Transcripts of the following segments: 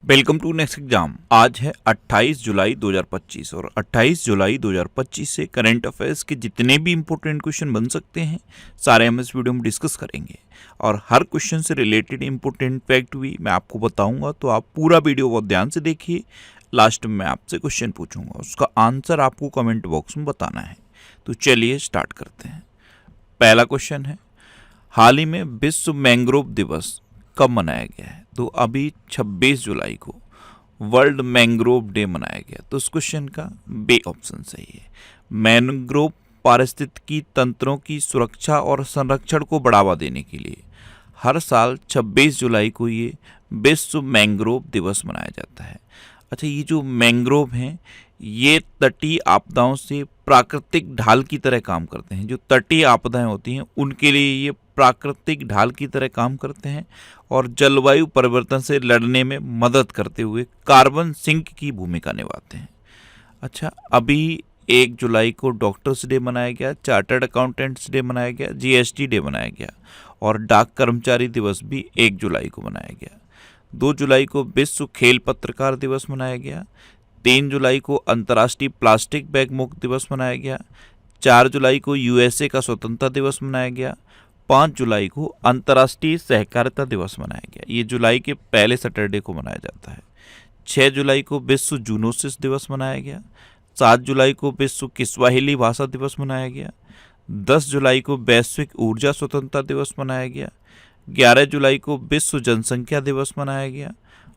Welcome to next exam. आज है 28 जुलाई 2025 और 28 जुलाई 2025 से करंट अफेयर्स के जितने भी इंपॉर्टेंट क्वेश्चन बन सकते हैं सारे हम इस वीडियो में डिस्कस करेंगे और हर क्वेश्चन से रिलेटेड इंपॉर्टेंट फैक्ट भी मैं आपको बताऊंगा, तो आप पूरा वीडियो बहुत ध्यान से देखिए। लास्ट में मैं आपसे क्वेश्चन पूछूंगा, उसका आंसर आपको कमेंट बॉक्स में बताना है। तो चलिए स्टार्ट करते हैं। पहला क्वेश्चन है, हाल ही में विश्व मैंग्रोव दिवस कब मनाया गया है? तो अभी 26 जुलाई को वर्ल्ड मैंग्रोव डे मनाया गया। तो इस क्वेश्चन का बी ऑप्शन सही है। मैंग्रोव पारिस्थितिकी तंत्रों की सुरक्षा और संरक्षण को बढ़ावा देने के लिए हर साल 26 जुलाई को ये विश्व मैंग्रोव दिवस मनाया जाता है। अच्छा, ये जो मैंग्रोव हैं ये तटीय आपदाओं से प्राकृतिक ढाल की तरह काम करते हैं। जो तटीय आपदाएं होती हैं उनके लिए ये प्राकृतिक ढाल की तरह काम करते हैं और जलवायु परिवर्तन से लड़ने में मदद करते हुए कार्बन सिंक की भूमिका निभाते हैं। अच्छा, अभी 1 जुलाई को डॉक्टर्स डे मनाया गया, चार्टर्ड अकाउंटेंट्स डे मनाया गया, जीएसटी डे मनाया गया और डाक कर्मचारी दिवस भी 1 जुलाई को मनाया गया। 2 जुलाई को विश्व खेल पत्रकार दिवस मनाया गया। 3 जुलाई को अंतर्राष्ट्रीय प्लास्टिक बैग मुक्त दिवस मनाया गया। 4 जुलाई को यूएसए का स्वतंत्रता दिवस मनाया गया। 5 जुलाई को अंतर्राष्ट्रीय सहकारिता दिवस मनाया गया। ये जुलाई के पहले सैटरडे को मनाया जाता है। 6 जुलाई को विश्व जूनोसिस दिवस मनाया गया। 7 जुलाई को विश्व किस्वाहिली भाषा दिवस मनाया गया। 10 जुलाई को वैश्विक ऊर्जा स्वतंत्रता दिवस मनाया गया। 11 जुलाई को विश्व जनसंख्या दिवस मनाया गया।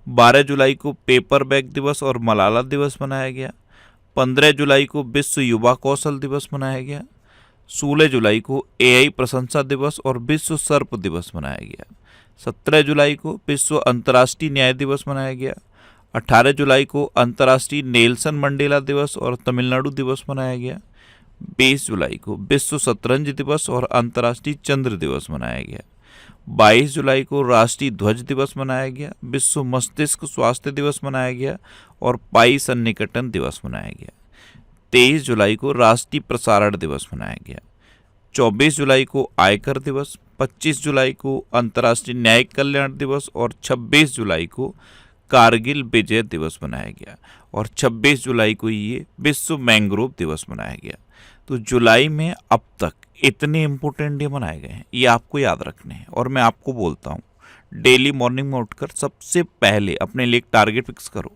12 जुलाई को पेपर बैग दिवस और मलाला दिवस मनाया गया। 15 जुलाई को विश्व युवा कौशल दिवस मनाया गया। 16 जुलाई को एआई प्रशंसा दिवस और विश्व सर्प दिवस मनाया गया। 17 जुलाई को विश्व अंतर्राष्ट्रीय न्याय दिवस मनाया गया। 18 जुलाई को अंतर्राष्ट्रीय नेल्सन मंडेला दिवस और तमिलनाडु दिवस मनाया गया। 20 जुलाई को विश्व शतरंज दिवस और अंतर्राष्ट्रीय चंद्र दिवस मनाया गया। 22 जुलाई को राष्ट्रीय ध्वज दिवस मनाया गया। विश्व मस्तिष्क स्वास्थ्य दिवस मनाया गया और पाई सन्निकटन दिवस मनाया गया। 23 जुलाई को राष्ट्रीय प्रसारण दिवस मनाया गया। 24 जुलाई को आयकर दिवस, 25 जुलाई को अंतर्राष्ट्रीय न्यायिक कल्याण दिवस और 26 जुलाई को कारगिल विजय दिवस मनाया गया और 26 जुलाई को ये विश्व मैंग्रोव दिवस मनाया गया। तो जुलाई में अब तक इतने इंपॉर्टेंट डे मनाए गए हैं, ये आपको याद रखने हैं। और मैं आपको बोलता हूँ, डेली मॉर्निंग में उठकर सबसे पहले अपने लिए एक टारगेट फिक्स करो,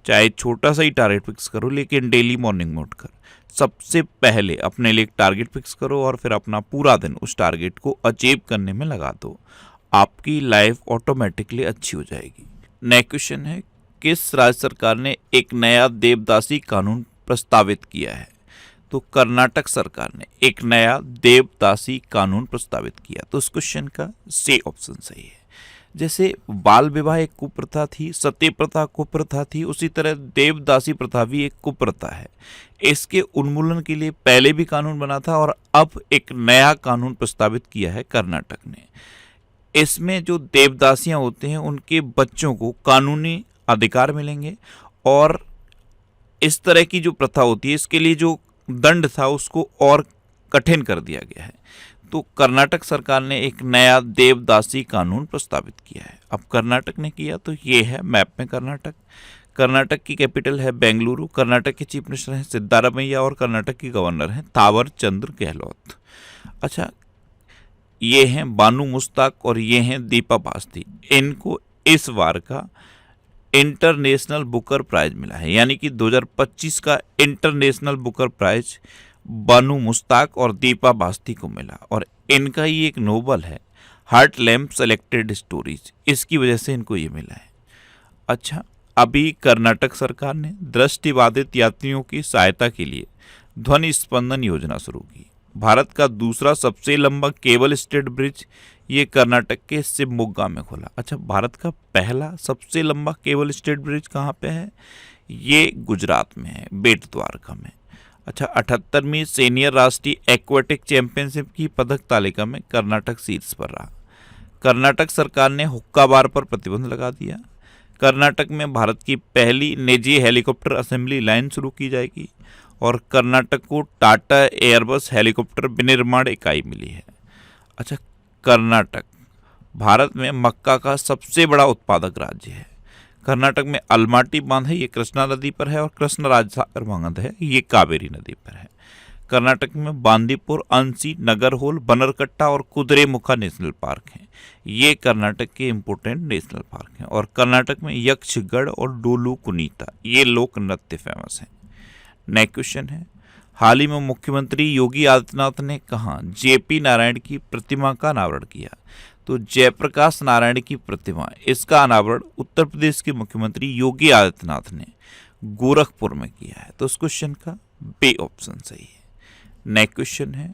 चाहे छोटा सा ही टारगेट फिक्स करो, लेकिन डेली मॉर्निंग में उठकर सबसे पहले अपने लिए एक टारगेट फिक्स करो और फिर अपना पूरा दिन उस टारगेट को अचीव करने में लगा दो। आपकी लाइफ ऑटोमेटिकली अच्छी हो जाएगी। नेक्स्ट क्वेश्चन है, किस राज्य सरकार ने एक नया देवदासी कानून प्रस्तावित किया है? तो कर्नाटक सरकार ने एक नया देवदासी कानून प्रस्तावित किया। तो इस क्वेश्चन का सी ऑप्शन सही है। जैसे बाल विवाह एक कुप्रथा थी, सती प्रथा कुप्रथा थी, उसी तरह देवदासी प्रथा भी एक कुप्रथा है। इसके उन्मूलन के लिए पहले भी कानून बना था और अब एक नया कानून प्रस्तावित किया है कर्नाटक ने। इसमें जो देवदासियां होते हैं उनके बच्चों को कानूनी अधिकार मिलेंगे और इस तरह की जो प्रथा होती है इसके लिए जो दंड था उसको और कठिन कर दिया गया है। तो कर्नाटक सरकार ने एक नया देवदासी कानून प्रस्तावित किया है। अब कर्नाटक ने किया तो ये है मैप में कर्नाटक। कर्नाटक की कैपिटल है बेंगलुरु। कर्नाटक के चीफ मिनिस्टर हैं सिद्धारमैया और कर्नाटक की गवर्नर हैं थावर चंद्र गहलोत। अच्छा, ये हैं बानू मुश्ताक और ये हैं दीपा बास्ती। इनको इस बार का इंटरनेशनल बुकर प्राइज मिला है, यानी कि 2025 का इंटरनेशनल बुकर प्राइज बानू मुश्ताक और दीपा बास्ती को मिला और इनका ही एक नोबल है हार्ट लैम्प सेलेक्टेड स्टोरीज, इसकी वजह से इनको ये मिला है। अच्छा, अभी कर्नाटक सरकार ने दृष्टिबाधित यात्रियों की सहायता के लिए ध्वनि स्पंदन योजना शुरू की। भारत का दूसरा सबसे लंबा केबल स्टेड ब्रिज ये कर्नाटक के शिवमोग्गा में खुला। अच्छा, भारत का पहला सबसे लंबा केबल स्टेड ब्रिज कहाँ पे है? ये गुजरात में है, बेट द्वारका में। अच्छा, 78वीं सीनियर राष्ट्रीय एक्वेटिक चैंपियनशिप की पदक तालिका में कर्नाटक शीर्ष पर रहा। कर्नाटक सरकार ने हुक्का बार पर प्रतिबंध लगा दिया। कर्नाटक में भारत की पहली निजी हेलीकॉप्टर असेंबली लाइन शुरू की जाएगी और कर्नाटक को टाटा एयरबस हेलीकॉप्टर विनिर्माण इकाई मिली है। अच्छा, कर्नाटक भारत में मक्का का सबसे बड़ा उत्पादक राज्य है। कर्नाटक में अलमाटी बांध है, ये कृष्णा नदी पर है, और कृष्णराज सागर बांध है, ये कावेरी नदी पर है। कर्नाटक में बांदीपुर, अंसी, नगरहोल, बनरकट्टा और कुद्रेमुखा नेशनल पार्क हैं। ये कर्नाटक के इम्पोर्टेंट नेशनल पार्क हैं। और कर्नाटक में यक्षगढ़ और डोलू कुनीता, ये लोक नृत्य फेमस हैं। नेक्स्ट क्वेश्चन है, हाल ही में मुख्यमंत्री योगी आदित्यनाथ ने कहाँ जेपी नारायण की प्रतिमा का अनावरण किया? तो जयप्रकाश नारायण की प्रतिमा, इसका अनावरण उत्तर प्रदेश के मुख्यमंत्री योगी आदित्यनाथ ने गोरखपुर में किया है। तो इस क्वेश्चन का बी ऑप्शन सही है। नेक्स्ट क्वेश्चन है,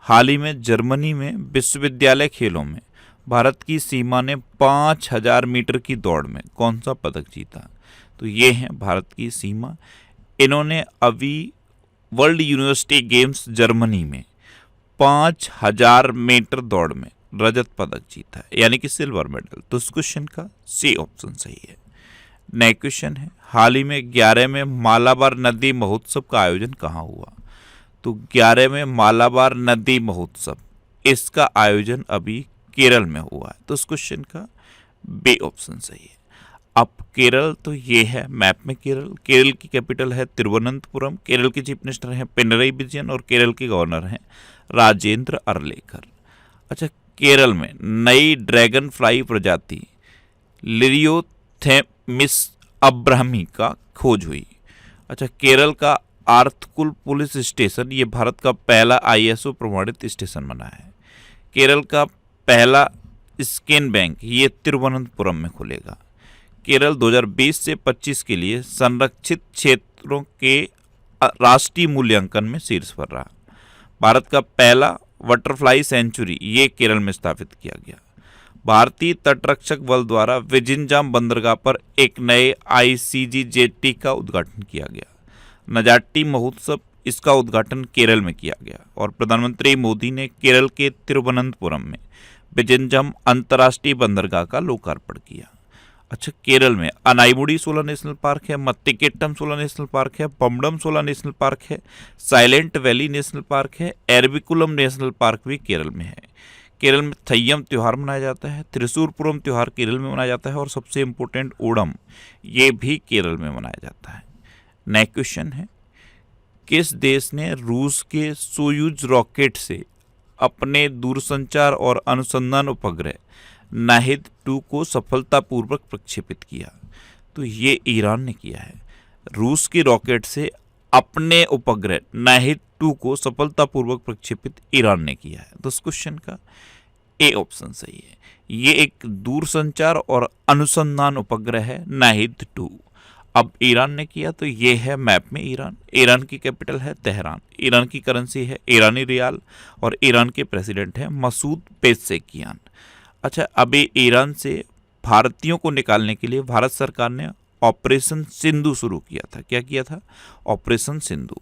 हाल ही में जर्मनी में विश्वविद्यालय खेलों में भारत की सीमा ने 5000 मीटर की दौड़ में कौन सा पदक जीता? तो ये है भारत की सीमा। इन्होंने अभी वर्ल्ड यूनिवर्सिटी गेम्स जर्मनी में 5000 मीटर दौड़ में रजत पदक जीता है, यानी कि सिल्वर मेडल। तो इस क्वेश्चन का सी ऑप्शन सही है। नेक्स्ट क्वेश्चन है, हाल ही में 11 में मालाबार नदी महोत्सव का आयोजन कहाँ हुआ? तो 11 में मालाबार नदी महोत्सव, इसका आयोजन अभी केरल में हुआ है। तो इस क्वेश्चन का बी ऑप्शन सही है। अब केरल, तो ये है मैप में केरल। केरल की कैपिटल है तिरुवनंतपुरम। केरल के चीफ मिनिस्टर हैं पिनरई विजयन और केरल के गवर्नर हैं राजेंद्र अरलेकर। अच्छा, केरल में नई ड्रैगन फ्लाई प्रजाति लिरियोथेमिस अब्राहमी का खोज हुई। अच्छा, केरल का आर्थकुल पुलिस स्टेशन, ये भारत का पहला ISO प्रमाणित स्टेशन बना है। केरल का पहला स्कैन बैंक, ये तिरुवनंतपुरम में खुलेगा। केरल 2020 से 25 के लिए संरक्षित क्षेत्रों के राष्ट्रीय मूल्यांकन में शीर्ष पर रहा। भारत का पहला बटरफ्लाई सेंचुरी, ये केरल में स्थापित किया गया। भारतीय तटरक्षक बल द्वारा विजिंजाम बंदरगाह पर एक नए ICG जेटी का उद्घाटन किया गया। नजाटी महोत्सव, इसका उद्घाटन केरल में किया गया। और प्रधानमंत्री मोदी ने केरल के तिरुवनंतपुरम में विजिंजाम अंतर्राष्ट्रीय बंदरगाह का लोकार्पण किया। अच्छा, केरल में अनाईमुडी 16 नेशनल पार्क है, मत्तिकेट्टम 16 नेशनल पार्क है, पम्बडम 16 नेशनल पार्क है, साइलेंट वैली नेशनल पार्क है, एरविकुलम नेशनल पार्क भी केरल में है। केरल में थय्यम त्यौहार मनाया जाता है, त्रिशूरपुरम त्यौहार केरल में मनाया जाता है, और सबसे इम्पोर्टेंट ओणम, ये भी केरल में मनाया जाता है। नेक्स्ट क्वेश्चन है, किस देश ने रूस के सोयूज रॉकेट से अपने दूरसंचार और अनुसंधान उपग्रह नाहिद 2 को सफलतापूर्वक प्रक्षेपित किया? तो ये ईरान ने किया है। रूस की रॉकेट से अपने उपग्रह नाहिद 2 को सफलतापूर्वक प्रक्षेपित ईरान ने किया है। तो इस क्वेश्चन का ए ऑप्शन सही है। ये एक दूरसंचार और अनुसंधान उपग्रह है नाहिद 2। अब ईरान ने किया, तो ये है मैप में ईरान। ईरान की कैपिटल है तेहरान। ईरान की करेंसी है ईरानी रियाल, और ईरान के प्रेसिडेंट हैं मसूद पेज़ेश्कियान। अच्छा, अभी ईरान से भारतीयों को निकालने के लिए भारत सरकार ने ऑपरेशन सिंधु शुरू किया था। क्या किया था? ऑपरेशन सिंधु।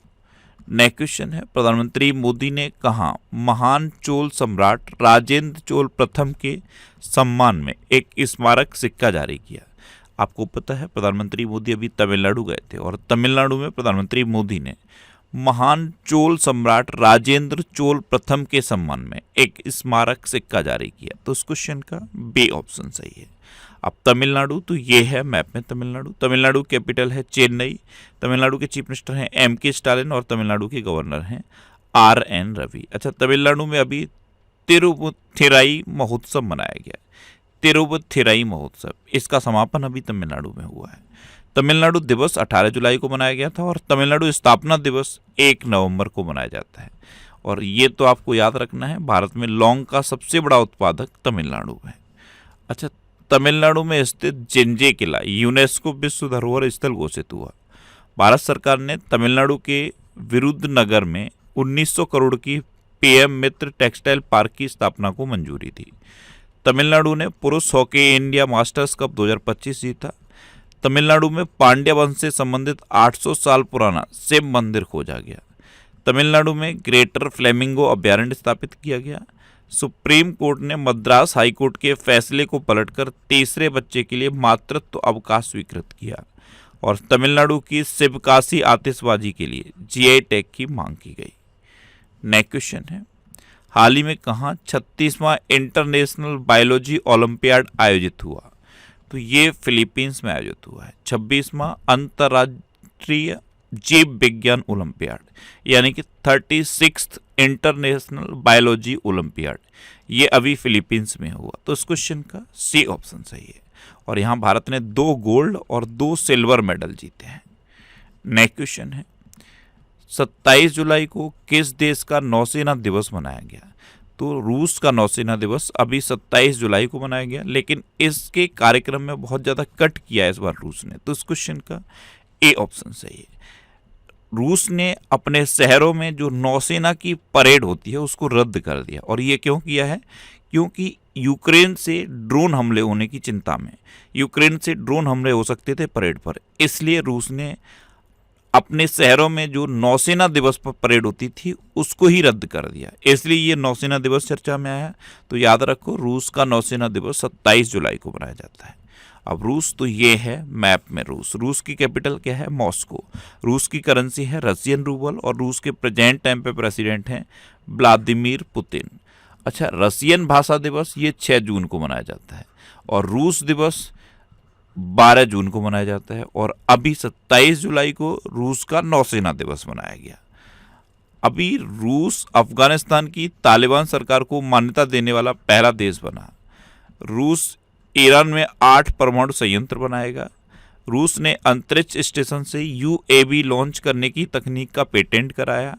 नेक्स्ट क्वेश्चन है, प्रधानमंत्री मोदी ने कहा महान चोल सम्राट राजेंद्र चोल प्रथम के सम्मान में एक स्मारक सिक्का जारी किया? आपको पता है प्रधानमंत्री मोदी अभी तमिलनाडु गए थे, और तमिलनाडु में प्रधानमंत्री मोदी ने महान चोल सम्राट राजेंद्र चोल प्रथम के सम्मान में एक स्मारक सिक्का जारी किया। तो इस क्वेश्चन का बी ऑप्शन सही है। अब तमिलनाडु, तो ये है मैप में तमिलनाडु। तमिलनाडु कैपिटल है चेन्नई। तमिलनाडु के चीफ मिनिस्टर हैं MK स्टालिन, और तमिलनाडु के गवर्नर हैं RN रवि। अच्छा, तमिलनाडु में अभी तिरुवथिराई महोत्सव मनाया गया। तिरुवथिराई महोत्सव, इसका समापन अभी तमिलनाडु में हुआ है। तमिलनाडु दिवस 18 जुलाई को मनाया गया था, और तमिलनाडु स्थापना दिवस 1 नवंबर को मनाया जाता है। और ये तो आपको याद रखना है, भारत में लौंग का सबसे बड़ा उत्पादक तमिलनाडु है। अच्छा, तमिलनाडु में स्थित जिंजे किला यूनेस्को विश्व धरोहर स्थल घोषित हुआ। भारत सरकार ने तमिलनाडु के विरुद्धनगर में 1900 करोड़ की PM मित्र टेक्सटाइल पार्क की स्थापना को मंजूरी दी। तमिलनाडु ने पुरुष हॉकी इंडिया मास्टर्स कप 2025 जीता। तमिलनाडु में पांड्या वंश से संबंधित 800 साल पुराना शिव मंदिर खोजा गया। तमिलनाडु में ग्रेटर फ्लेमिंगो अभ्यारण्य स्थापित किया गया। सुप्रीम कोर्ट ने मद्रास हाई कोर्ट के फैसले को पलटकर तीसरे बच्चे के लिए मातृत्व अवकाश स्वीकृत किया। और तमिलनाडु की शिवकाशी आतिशबाजी के लिए GI टैग की मांग की गई। नेक्स्ट क्वेश्चन है, हाल ही में कहाँ 36वां इंटरनेशनल बायोलॉजी ओलंपियाड आयोजित हुआ? तो ये फिलीपींस में आयोजित हुआ है। 26वां अंतर्राष्ट्रीय जीव विज्ञान ओलंपियाड यानी कि 36th इंटरनेशनल बायोलॉजी ओलंपियाड, ये अभी फिलीपींस में हुआ। तो इस क्वेश्चन का सी ऑप्शन सही है। और यहाँ भारत ने 2 गोल्ड और 2 सिल्वर मेडल जीते हैं। नेक्स्ट क्वेश्चन है 27 जुलाई को किस देश का नौसेना दिवस मनाया गया? तो रूस का नौसेना दिवस अभी 27 जुलाई को मनाया गया, लेकिन इसके कार्यक्रम में बहुत ज़्यादा कट किया है इस बार रूस ने। तो इस क्वेश्चन का ए ऑप्शन सही है। रूस ने अपने शहरों में जो नौसेना की परेड होती है उसको रद्द कर दिया। और ये क्यों किया है? क्योंकि यूक्रेन से ड्रोन हमले होने की चिंता में, यूक्रेन से ड्रोन हमले हो सकते थे परेड पर, इसलिए रूस ने अपने शहरों में जो नौसेना दिवस पर परेड होती थी उसको ही रद्द कर दिया, इसलिए ये नौसेना दिवस चर्चा में आया। तो याद रखो, रूस का नौसेना दिवस 27 जुलाई को मनाया जाता है। अब रूस, तो ये है मैप में रूस की कैपिटल क्या है? मॉस्को। रूस की करेंसी है रशियन रूबल और रूस के प्रेजेंट टाइम पे प्रेसिडेंट हैं व्लादिमीर पुतिन। अच्छा, रशियन भाषा दिवस ये 6 जून को मनाया जाता है और रूस दिवस 12 जून को मनाया जाता है। और अभी 27 जुलाई को रूस का नौसेना दिवस मनाया गया। अभी रूस अफगानिस्तान की तालिबान सरकार को मान्यता देने वाला पहला देश बना। रूस ईरान में 8 परमाणु संयंत्र बनाएगा। रूस ने अंतरिक्ष स्टेशन से यूएवी लॉन्च करने की तकनीक का पेटेंट कराया।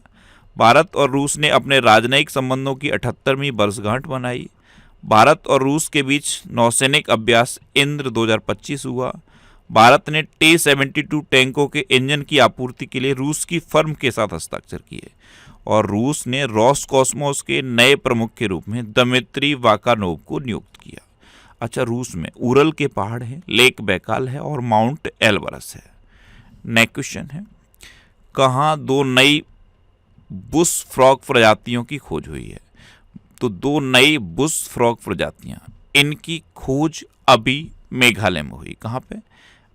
भारत और रूस ने अपने राजनयिक संबंधों की 78वीं वर्षगांठ मनाई। भारत और रूस के बीच नौसैनिक अभ्यास इंद्र 2025 हुआ। भारत ने T-72 टैंकों के इंजन की आपूर्ति के लिए रूस की फर्म के साथ हस्ताक्षर किए। और रूस ने रॉसकॉस्मोस के नए प्रमुख के रूप में दमित्री वाकानोव को नियुक्त किया। अच्छा, रूस में उरल के पहाड़ हैं, लेक बैकाल है और माउंट एल्बरस है। नेक्स्ट क्वेश्चन है कहाँ 2 नई बुश फ्रॉग प्रजातियों की खोज हुई है? तो 2 नई बुश फ्रॉग प्रजातियां, इनकी खोज अभी मेघालय में हुई। कहाँ पे?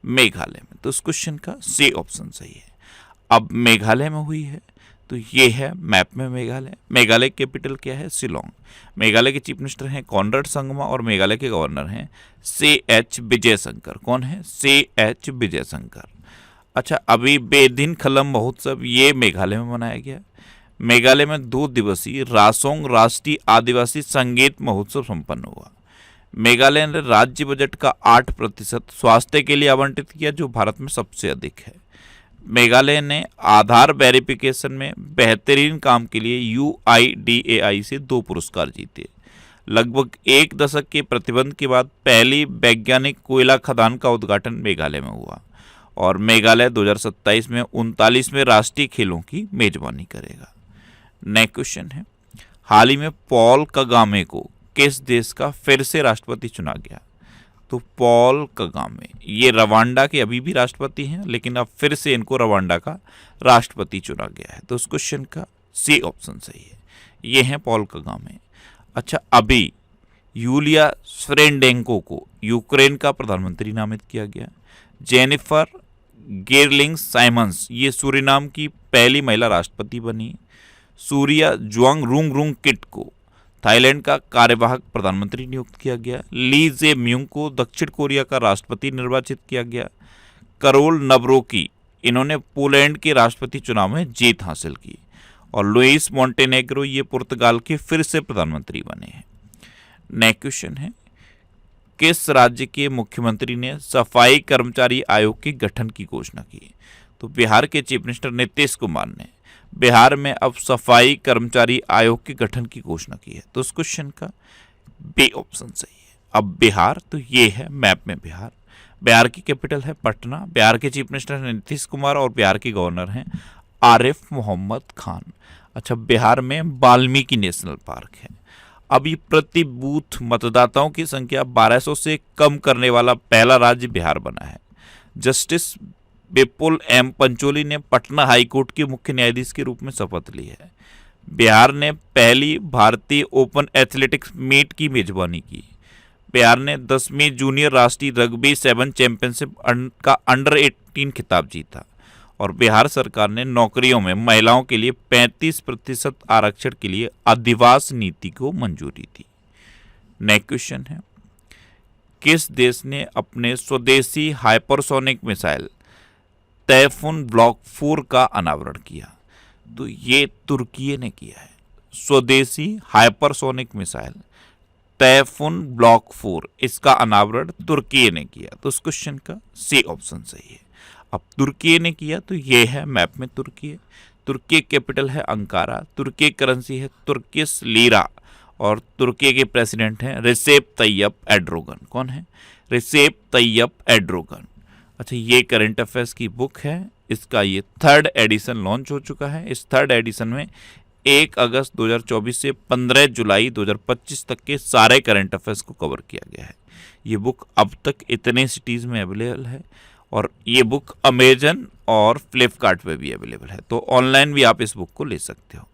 मेघालय में। तो इस क्वेश्चन का सी ऑप्शन सही है। अब मेघालय में हुई है, तो ये है मैप में मेघालय। मेघालय की कैपिटल क्या है? शिलोंग। मेघालय के चीफ मिनिस्टर हैं कॉनराड संगमा और मेघालय के गवर्नर हैं CH विजयशंकर। कौन है? CH विजयशंकर। अच्छा, अभी बेदिन खलम महोत्सव ये मेघालय में मनाया गया। मेघालय में 2 दिवसीय रासोंग राष्ट्रीय आदिवासी संगीत महोत्सव संपन्न हुआ। मेघालय ने राज्य बजट का 8% स्वास्थ्य के लिए आवंटित किया, जो भारत में सबसे अधिक है। मेघालय ने आधार वेरिफिकेशन में बेहतरीन काम के लिए UIDAI से 2 पुरस्कार जीते। लगभग 1 दशक के प्रतिबंध के बाद पहली वैज्ञानिक कोयला खदान का उद्घाटन मेघालय में हुआ। और मेघालय 2027 में 39वें राष्ट्रीय खेलों की मेजबानी करेगा। नेक्स्ट क्वेश्चन है हाल ही में पॉल कगामे को किस देश का फिर से राष्ट्रपति चुना गया? तो पॉल कगामे ये रवांडा के अभी भी राष्ट्रपति हैं, लेकिन अब फिर से इनको रवांडा का राष्ट्रपति चुना गया है। तो उस क्वेश्चन का सी ऑप्शन सही है। ये हैं पॉल कगामे। अच्छा, अभी यूलिया स्वेरेडेंको को यूक्रेन का प्रधानमंत्री नामित किया गया। जेनिफर गेरलिंग साइमंस ये सूरीनाम की पहली महिला राष्ट्रपति बनी। सूर्या जुआंगरुंग किट को थाईलैंड का कार्यवाहक प्रधानमंत्री नियुक्त किया गया। ली जे म्यूंग को दक्षिण कोरिया का राष्ट्रपति निर्वाचित किया गया। करोल नवरोकी इन्होंने पोलैंड के राष्ट्रपति चुनाव में जीत हासिल की। और लुइस मोंटेनेग्रो ये पुर्तगाल के फिर से प्रधानमंत्री बने हैं। नेक्स्ट क्वेश्चन है किस राज्य के मुख्यमंत्री ने सफाई कर्मचारी आयोग के गठन की घोषणा की? तो बिहार के चीफ मिनिस्टर नीतीश कुमार ने बिहार में अब सफाई कर्मचारी आयोग के गठन की घोषणा की है। तो उस क्वेश्चन का बी ऑप्शन सही है। अब बिहार, तो ये है मैप में बिहार। बिहार की कैपिटल है पटना। बिहार के चीफ मिनिस्टर हैं नीतीश कुमार और बिहार के गवर्नर हैं आरिफ मोहम्मद खान। अच्छा, बिहार में वाल्मीकि नेशनल पार्क है। अभी प्रति बूथ मतदाताओं की संख्या 1200 से कम करने वाला पहला राज्य बिहार बना है। जस्टिस विपुल एम पंचोली ने पटना हाईकोर्ट के मुख्य न्यायाधीश के रूप में शपथ ली है। बिहार ने पहली भारतीय ओपन एथलेटिक्स मीट की मेजबानी की। बिहार ने 10वीं जूनियर राष्ट्रीय रग्बी 7 चैंपियनशिप का अंडर 18 खिताब जीता। और बिहार सरकार ने नौकरियों में महिलाओं के लिए 35% आरक्षण के लिए अधिवास नीति को मंजूरी दी। नेक्स्ट क्वेश्चन है किस देश ने अपने स्वदेशी हाइपरसोनिक मिसाइल तैफून ब्लॉक 4 का अनावरण किया? तो ये तुर्की ने किया है। स्वदेशी हाइपरसोनिक मिसाइल तैफून ब्लॉक 4, इसका अनावरण तुर्की ने किया। तो इस क्वेश्चन का सी ऑप्शन सही है। अब तुर्की ने किया तो ये है मैप में तुर्की। तुर्की कैपिटल है अंकारा, तुर्की करेंसी है तुर्किश लीरा, और तुर्की के प्रेसिडेंट हैं रिसेप तैयप एर्डोगन। कौन है? रिसेप तैयप एर्डोगन। अच्छा, ये करंट अफेयर्स की बुक है, इसका ये 3rd एडिशन लॉन्च हो चुका है। इस 3rd एडिशन में 1 अगस्त 2024 से 15 जुलाई 2025 तक के सारे करंट अफेयर्स को कवर किया गया है। ये बुक अब तक इतने सिटीज़ में अवेलेबल है, और ये बुक अमेजन और फ्लिपकार्ट पे भी अवेलेबल है, तो ऑनलाइन भी आप इस बुक को ले सकते हो।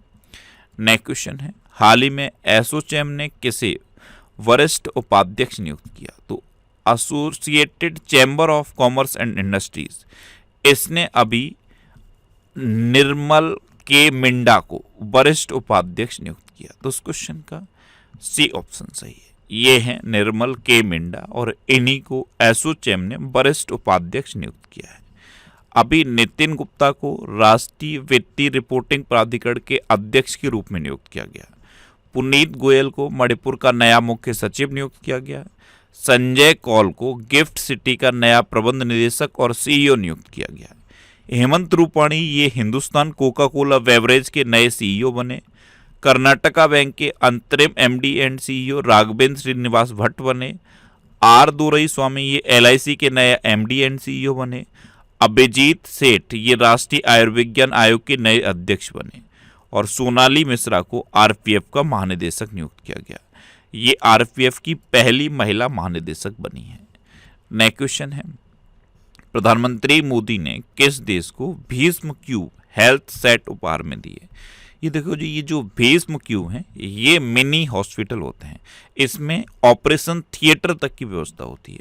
नेक्स्ट क्वेश्चन है, हाल ही में एसोचैम ने किसे वरिष्ठ उपाध्यक्ष नियुक्त किया? तो associated chamber of commerce and industries, इसने अभी निर्मल के मिंडा को वरिष्ठ उपाध्यक्ष नियुक्त किया। तो इस क्वेश्चन का सी ऑप्शन सही है। ये है निर्मल के मिंडा, और इन्हीं को एसोचैम ने वरिष्ठ उपाध्यक्ष नियुक्त किया है। अभी नितिन गुप्ता को राष्ट्रीय वित्तीय रिपोर्टिंग प्राधिकरण के अध्यक्ष के रूप में नियुक्त किया गया। पुनीत गोयल को मणिपुर का नया मुख्य सचिव नियुक्त किया गया। संजय कौल को गिफ्ट सिटी का नया प्रबंध निदेशक और सीईओ नियुक्त किया गया। हेमंत रूपाणी ये हिंदुस्तान कोका कोला बेवरेज के नए सीईओ बने। कर्नाटका बैंक के अंतरिम MD and CEO Raghavendra Srinivas Bhat बने। आर दोरई स्वामी ये एलआईसी के नए एमडी एंड सीईओ बने। अभिजीत सेठ ये राष्ट्रीय आयुर्विज्ञान आयोग के नए अध्यक्ष बने, और सोनाली मिश्रा को आरपीएफ का महानिदेशक नियुक्त किया गया। ये आरपीएफ की पहली महिला महानिदेशक बनी है। नेक्स्ट क्वेश्चन है, प्रधानमंत्री मोदी ने किस देश को भीष्म क्यूब हेल्थ सेट उपहार में दिए? ये देखो जी, ये जो भीष्म क्यूब हैं ये मिनी हॉस्पिटल होते हैं, इसमें ऑपरेशन थिएटर तक की व्यवस्था होती है।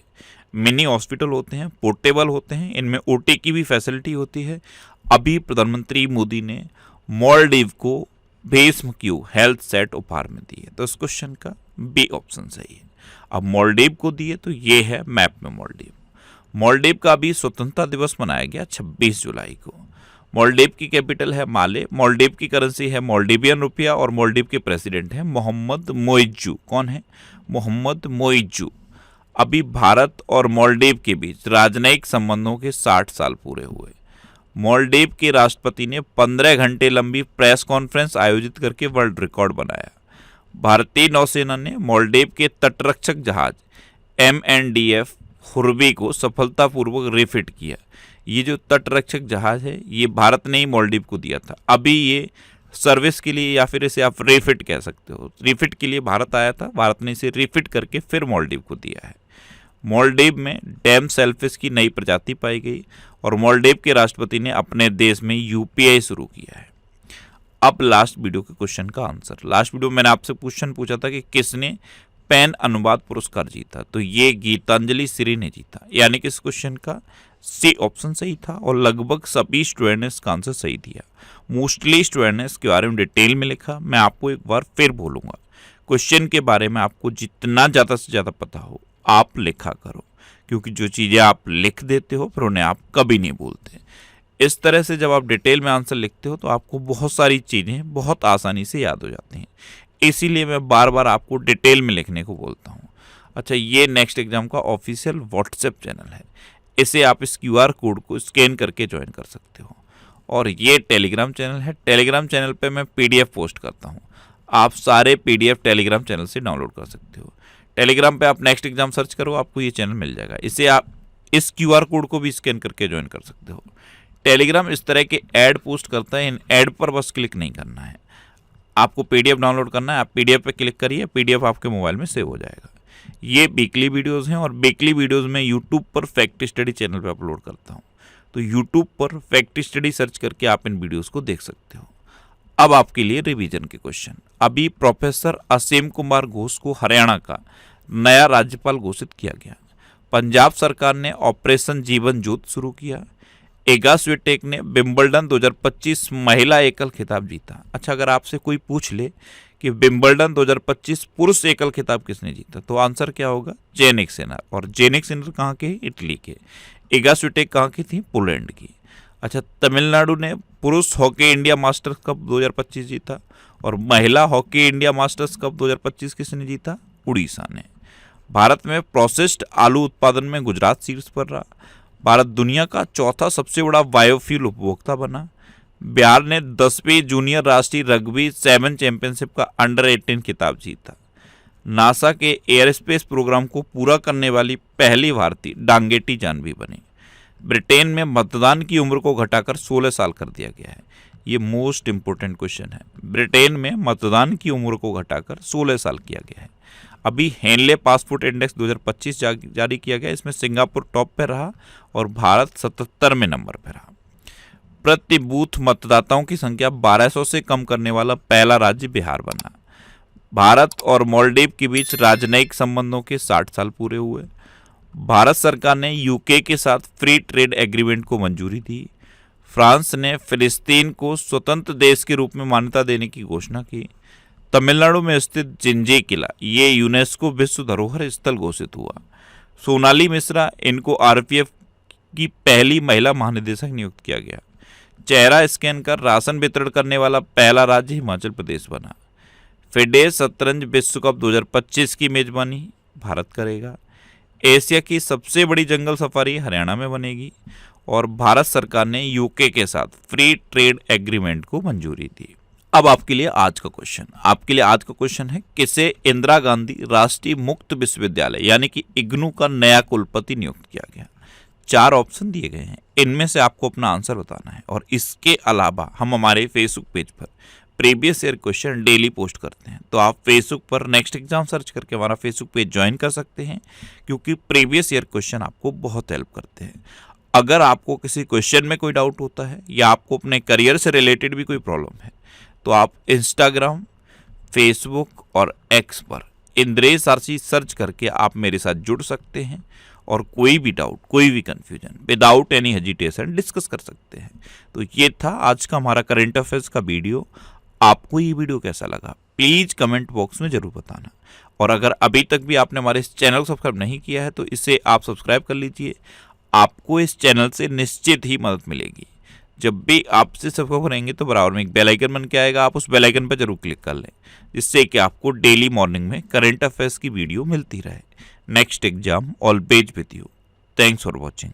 मिनी हॉस्पिटल होते हैं, पोर्टेबल होते हैं, इनमें ओटी की भी फैसिलिटी होती है। अभी प्रधानमंत्री मोदी ने मालदीव को भीष्म क्यूब हेल्थ सेट उपहार में दिए। तो इस क्वेश्चन का बी ऑप्शन सही है। अब मालदीव को दिए तो ये है मैप में मालदीव। मालदीव का भी स्वतंत्रता दिवस मनाया गया 26 जुलाई को। मालदीव की कैपिटल है माले, मालदीव की करेंसी है मालदीवियन रुपया, और मालदीव के प्रेसिडेंट हैं मोहम्मद मोइज्जू। कौन है? मोहम्मद मोइज्जू। अभी भारत और मालदीव के बीच राजनयिक संबंधों के 60 साल पूरे हुए। मालदीव के राष्ट्रपति ने 15 घंटे लंबी प्रेस कॉन्फ्रेंस आयोजित करके वर्ल्ड रिकॉर्ड बनाया। भारतीय नौसेना ने मालदीव के तटरक्षक जहाज MNDF हुर्बी को सफलतापूर्वक रिफिट किया। ये जो तटरक्षक जहाज है ये भारत ने ही मालदीव को दिया था। अभी ये सर्विस के लिए, या फिर इसे आप रिफिट कह सकते हो, रिफिट के लिए भारत आया था, भारत ने इसे रिफिट करके फिर मालदीव को दिया है। मालदीव में डैम सेलफिश की नई प्रजाति पाई गई, और मालदीव के राष्ट्रपति ने अपने देश में UPI शुरू किया है। अब लास्ट वीडियो के क्वेश्चन का आंसर। लास्ट वीडियो में मैंने आपसे क्वेश्चन पूछा था कि किसने पेन अनुवाद पुरस्कार जीता, तो ये गीतांजलि श्री ने जीता, यानी कि इस क्वेश्चन का सी ऑप्शन सही था, और लगभग सभी स्टूडेंट ने इसका आंसर सही दिया। मोस्टली स्टूडेंट ने इसके बारे में डिटेल में लिखा। मैं आपको एक बार फिर बोलूँगा, क्वेश्चन के बारे में आपको जितना ज़्यादा से ज़्यादा पता हो आप लिखा करो, क्योंकि जो चीज़ें आप लिख देते हो फिर उन्हें आप कभी नहीं भूलते। इस तरह से जब आप डिटेल में आंसर लिखते हो तो आपको बहुत सारी चीज़ें बहुत आसानी से याद हो जाती हैं। इसीलिए मैं बार बार आपको डिटेल में लिखने को बोलता हूँ। अच्छा, ये नेक्स्ट एग्जाम का ऑफिशियल व्हाट्सएप चैनल है, इसे आप इस QR कोड को स्कैन करके ज्वाइन कर सकते हो। और ये टेलीग्राम चैनल है, टेलीग्राम चैनल पे मैं PDF पोस्ट करता हूँ, आप सारे PDF टेलीग्राम चैनल से डाउनलोड कर सकते हो। टेलीग्राम पे आप नेक्स्ट एग्जाम सर्च करो, आपको ये चैनल मिल जाएगा। इसे आप इस QR कोड को भी स्कैन करके ज्वाइन कर सकते हो। टेलीग्राम इस तरह के ऐड पोस्ट करता है, इन ऐड पर बस क्लिक नहीं करना है, आपको PDF डाउनलोड करना है। आप PDF पे क्लिक करिए, PDF आपके मोबाइल में सेव हो जाएगा। ये वीकली वीडियोज़ हैं, और वीकली वीडियोज़ में यूट्यूब पर फैक्ट स्टडी चैनल पर अपलोड करता हूँ, तो यूट्यूब पर फैक्ट स्टडी सर्च करके आप इन वीडियोज़ को देख सकते हो। अब आपके लिए रिवीजन के क्वेश्चन। अभी प्रोफेसर असीम कुमार घोष को हरियाणा का नया राज्यपाल घोषित किया गया। पंजाब सरकार ने ऑपरेशन जीवन ज्योति शुरू किया। इगा स्विटेक ने विंबलडन 2025 महिला एकल खिताब जीता। अच्छा, अगर आपसे कोई पूछ ले कि कि विंबलडन 2025 पुरुष एकल खिताब किसने जीता? तो आंसर क्या होगा? Jannik Sinner. और जेनिक सिनर कहाँ के? इटली के। इगा स्विटेक कहाँ की थी? पोलैंड की। अच्छा, तमिलनाडु ने पुरुष हॉकी इंडिया मास्टर्स कप 2025 जीता और महिला हॉकी इंडिया मास्टर्स कप 2025 किसने जीता? उड़ीसा ने। भारत में प्रोसेस्ड आलू उत्पादन में गुजरात शीर्ष पर रहा। भारत दुनिया का चौथा सबसे बड़ा बायोफ्यूल उपभोक्ता बना। बिहार ने 10वीं जूनियर राष्ट्रीय रग्बी 7 चैंपियनशिप का अंडर 18 खिताब जीता। नासा के एयर स्पेस प्रोग्राम को पूरा करने वाली पहली भारतीय डांगेटी जानवी बनी। ब्रिटेन में मतदान की उम्र को घटाकर 16 साल कर दिया गया है। ये मोस्ट इंपोर्टेंट क्वेश्चन है। ब्रिटेन में मतदान की उम्र को घटाकर 16 साल किया गया है। अभी हेनले पासपोर्ट इंडेक्स 2025 जारी किया गया। इसमें सिंगापुर टॉप पे रहा और भारत 77वें नंबर पर रहा। प्रति बूथ मतदाताओं की संख्या 1200 से कम करने वाला पहला राज्य बिहार बना। भारत और मालदीव के बीच राजनयिक संबंधों के 60 साल पूरे हुए। भारत सरकार ने यूके के साथ फ्री ट्रेड एग्रीमेंट को मंजूरी दी। फ्रांस ने फिलिस्तीन को स्वतंत्र देश के रूप में मान्यता देने की घोषणा की। तमिलनाडु में स्थित जिंजे किला ये यूनेस्को विश्व धरोहर स्थल घोषित हुआ। सोनाली मिश्रा इनको आरपीएफ की पहली महिला महानिदेशक नियुक्त किया गया। चेहरा स्कैन कर राशन वितरण करने वाला पहला राज्य हिमाचल प्रदेश बना। फिडे शतरंज विश्व कप 2025 की मेजबानी भारत करेगा। एशिया की सबसे बड़ी जंगल सफारी हरियाणा में बनेगी और भारत सरकार ने यूके के साथ फ्री ट्रेड एग्रीमेंट को मंजूरी दी। अब आपके लिए आज का क्वेश्चन है किसे इंदिरा गांधी राष्ट्रीय मुक्त विश्वविद्यालय यानी कि इग्नू का नया कुलपति नियुक्त किया गया? 4 ऑप्शन दिए गए हैं, इनमें से आपको अपना आंसर बताना है। और इसके अलावा हम हमारे फेसबुक पेज पर previous year question daily post करते हैं, तो आप फेसबुक पर नेक्स्ट एग्जाम सर्च करके हमारा फेसबुक पेज ज्वाइन कर सकते हैं, क्योंकि प्रीवियस ईयर क्वेश्चन आपको बहुत हेल्प करते हैं। अगर आपको किसी क्वेश्चन में कोई डाउट होता है या आपको अपने करियर से रिलेटेड भी कोई प्रॉब्लम है, तो आप इंस्टाग्राम, फेसबुक और एक्स पर इंद्रेश आरसी सर्च करके आप मेरे साथ जुड़ सकते हैं और कोई भी डाउट, कोई भी confusion without any hesitation discuss कर सकते हैं। तो ये था आज का हमारा करंट अफेयर्स का वीडियो। आपको ये वीडियो कैसा लगा प्लीज़ कमेंट बॉक्स में ज़रूर बताना। और अगर अभी तक भी आपने हमारे इस चैनल को सब्सक्राइब नहीं किया है तो इसे आप सब्सक्राइब कर लीजिए। आपको इस चैनल से निश्चित ही मदद मिलेगी। जब भी आपसे सब्सक्राइब करेंगे तो बराबर में एक बेल आइकन बन के आएगा, आप उस बेल आइकन पर जरूर क्लिक कर लें, जिससे कि आपको डेली मॉर्निंग में करंट अफेयर्स की वीडियो मिलती रहे। Next exam always with you. Thanks for watching.